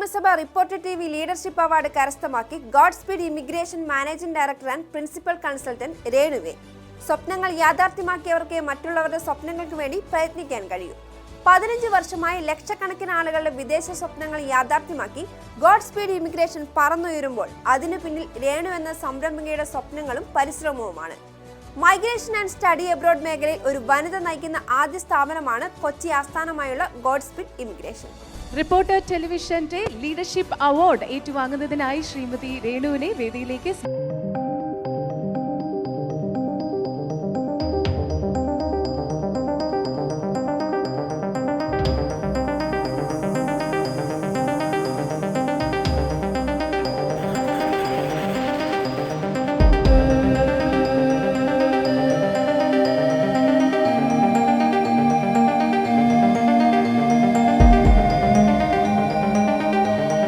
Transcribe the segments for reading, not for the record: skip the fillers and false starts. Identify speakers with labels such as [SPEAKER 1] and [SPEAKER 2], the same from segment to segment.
[SPEAKER 1] നിയമസഭ reporter TV leadership award കരസ്ഥമാക്കി Godspeed immigration managing director and principal consultant രേണുവെ. സ്വപ്നങ്ങൾ യാഥാർത്ഥ്യമാക്കിയവർക്ക് മറ്റുള്ളവരുടെ സ്വപ്നങ്ങൾക്ക് വേണ്ടി പ്രയത്നിക്കാൻ കഴിയും. 15 വർഷമായി ലക്ഷക്കണക്കിന് ആളുകളുടെ വിദേശ സ്വപ്നങ്ങൾ യാഥാർത്ഥ്യമാക്കി ഗോഡ്സ്പീഡ് ഇമിഗ്രേഷൻ പറന്നുയരുമ്പോൾ അതിനു പിന്നിൽ രേണു എന്ന സംരംഭകയുടെ സ്വപ്നങ്ങളും പരിശ്രമവുമാണ്. മൈഗ്രേഷൻ ആൻഡ് സ്റ്റഡി അബ്രോഡ് മേഖലയിൽ ഒരു വനിത നയിക്കുന്ന ആദ്യ സ്ഥാപനമാണ് കൊച്ചി ആസ്ഥാനമായുള്ള ഗോഡ്സ്പീഡ് ഇമിഗ്രേഷൻ.
[SPEAKER 2] റിപ്പോർട്ടർ ടെലിവിഷന്റെ ലീഡർഷിപ്പ് അവാർഡ് ഏറ്റുവാങ്ങുന്നതിനായി ശ്രീമതി രേണുവിനെ വേദിയിലേക്ക്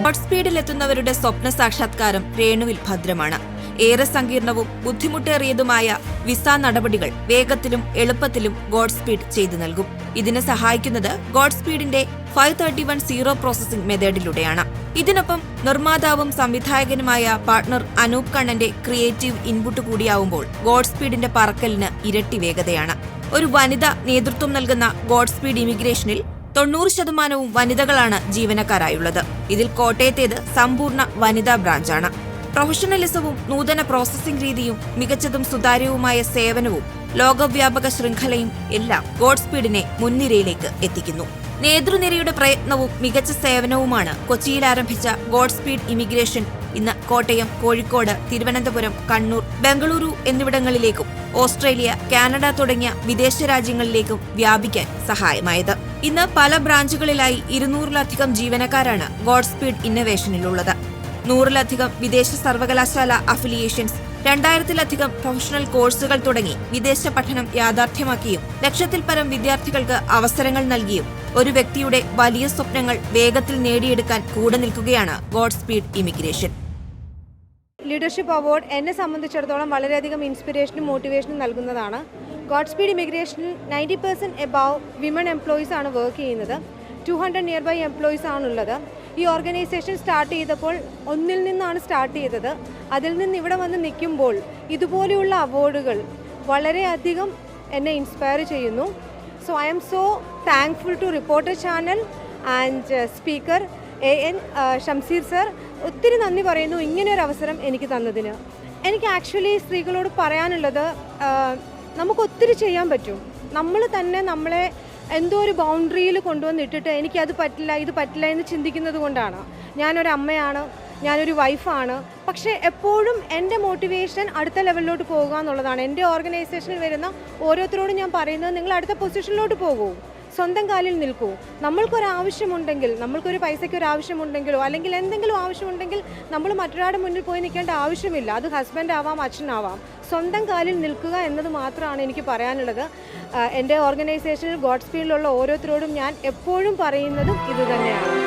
[SPEAKER 3] ഗോഡ്സ്പീഡിലെത്തുന്നവരുടെ സ്വപ്ന സാക്ഷാത്കാരം രേണുവിൽ ഭദ്രമാണ്. ഏറെ സങ്കീർണവും ബുദ്ധിമുട്ടേറിയതുമായ വിസ നടപടികൾ വേഗത്തിലും എളുപ്പത്തിലും ഗോഡ്സ്പീഡ് ചെയ്തു നൽകും. ഇതിന് സഹായിക്കുന്നത് ഗോഡ്സ്പീഡിന്റെ 531 പ്രോസസിംഗ് മെത്തേഡിലൂടെയാണ്. ഇതിനൊപ്പം നിർമ്മാതാവും സംവിധായകനുമായ പാർട്ണർ അനൂപ് കണ്ണന്റെ ക്രിയേറ്റീവ് ഇൻപുട്ട് കൂടിയാവുമ്പോൾ ഗോഡ്സ്പീഡിന്റെ പറക്കലിന് ഇരട്ടി വേഗതയാണ്. ഒരു വനിത നേതൃത്വം നൽകുന്ന ഗോഡ്സ്പീഡ് ഇമിഗ്രേഷനിൽ 90% വനിതകളാണ് ജീവനക്കാരായുള്ളത്. ഇതിൽ കോട്ടയത്തേത് സമ്പൂർണ്ണ വനിതാ ബ്രാഞ്ചാണ്. പ്രൊഫഷണലിസവും നൂതന പ്രോസസിംഗ് രീതിയും മികച്ചതും സുതാര്യവുമായ സേവനവും ലോകവ്യാപക ശൃംഖലയും എല്ലാം ഗോഡ്സ്പീഡിനെ മുൻനിരയിലേക്ക് എത്തിക്കുന്നു. നേതൃനിരയുടെ പ്രയത്നവും മികച്ച സേവനവുമാണ് കൊച്ചിയിൽ ആരംഭിച്ച ഗോഡ്സ്പീഡ് ഇമിഗ്രേഷൻ ഇന്ന് കോട്ടയം, കോഴിക്കോട്, തിരുവനന്തപുരം, കണ്ണൂർ, ബംഗളൂരു എന്നിവിടങ്ങളിലേക്കും ഓസ്ട്രേലിയ, കാനഡ തുടങ്ങിയ വിദേശ രാജ്യങ്ങളിലേക്കും വ്യാപിക്കാൻ സഹായമായത്. ഇന്ന് പല ബ്രാഞ്ചുകളിലായി 200-ലധികം ജീവനക്കാരാണ് ഗോഡ്സ്പീഡ് ഇന്നവേഷനിലുള്ളത്. 100-ലധികം വിദേശ സർവകലാശാല അഫിലിയേഷൻസ്, 2000-ലധികം പ്രൊഫഷണൽ കോഴ്സുകൾ തുടങ്ങി വിദേശ പഠനം യാഥാർത്ഥ്യമാക്കിയും 1,00,000-ൽ പരം വിദ്യാർത്ഥികൾക്ക് അവസരങ്ങൾ നൽകിയും ഒരു വ്യക്തിയുടെ വലിയ സ്വപ്നങ്ങൾ വേഗത്തിൽ നേടിയെടുക്കാൻ കൂടെ നിൽക്കുകയാണ് ഗോഡ്സ്പീഡ് ഇമിഗ്രേഷൻ.
[SPEAKER 4] ലീഡർഷിപ്പ് അവാർഡ് എന്നെ സംബന്ധിച്ചിടത്തോളം വളരെയധികം ഇൻസ്പിറേഷനും മോട്ടിവേഷനും നൽകുന്നതാണ്. ഗോഡ്സ്പീഡ് ഇമിഗ്രേഷനിൽ 90% എബവ് വിമൺ എംപ്ലോയീസ് ആണ് വർക്ക് ചെയ്യുന്നത്. 200 നിയർ ബൈ എംപ്ലോയീസ് ആണുള്ളത്. ഈ ഓർഗനൈസേഷൻ സ്റ്റാർട്ട് ചെയ്തപ്പോൾ ഒന്നിൽ നിന്നാണ് സ്റ്റാർട്ട് ചെയ്തത്. അതിൽ നിന്ന് ഇവിടെ വന്ന് നിൽക്കുമ്പോൾ ഇതുപോലെയുള്ള അവാർഡുകൾ വളരെയധികം എന്നെ ഇൻസ്പയർ ചെയ്യുന്നു. So I am so thankful to reporter channel and speaker A.N. Shamseer sir. ഒത്തിരി നന്ദി പറയുന്നു ഇങ്ങനെയൊരു അവസരം എനിക്ക് തന്നതിന്. എനിക്ക് ആക്ച്വലി സ്ത്രീകളോട് പറയാനുള്ളത്, നമുക്കൊത്തിരി ചെയ്യാൻ പറ്റും. നമ്മൾ തന്നെ നമ്മളെ എന്തോ ഒരു ബൗണ്ടറിയിൽ കൊണ്ടുവന്നിട്ടിട്ട് എനിക്കത് പറ്റില്ല ഇത് പറ്റില്ല എന്ന് ചിന്തിക്കുന്നത് കൊണ്ടാണ്. ഞാനൊരു അമ്മയാണ്, ഞാനൊരു വൈഫാണ്. പക്ഷേ എപ്പോഴും എൻ്റെ മോട്ടിവേഷൻ അടുത്ത ലെവലിലോട്ട് പോകുക എന്നുള്ളതാണ്. എൻ്റെ ഓർഗനൈസേഷനിൽ വരുന്ന ഓരോരുത്തരോടും ഞാൻ പറയുന്നത്, നിങ്ങൾ അടുത്ത പൊസിഷനിലോട്ട് പോകൂ, സ്വന്തം കാലിൽ നിൽക്കൂ. നമ്മൾക്കൊരാവശ്യമുണ്ടെങ്കിൽ, നമ്മൾക്കൊരു പൈസയ്ക്ക് ആവശ്യമുണ്ടെങ്കിലോ അല്ലെങ്കിൽ എന്തെങ്കിലും ആവശ്യമുണ്ടെങ്കിൽ നമ്മൾ മറ്റൊരാളുടെ മുന്നിൽ പോയി നിൽക്കേണ്ട ആവശ്യമില്ല. അത് ഹസ്ബൻഡ് ആവാം, അച്ഛനാവാം. സ്വന്തം കാലിൽ നിൽക്കുക എന്നത് മാത്രമാണ് എനിക്ക് പറയാനുള്ളത്. എൻ്റെ ഓർഗനൈസേഷനിൽ ഗോഡ്സ്പീഡിലുള്ള ഓരോരുത്തരോടും ഞാൻ എപ്പോഴും പറയുന്നതും ഇതുതന്നെയാണ്.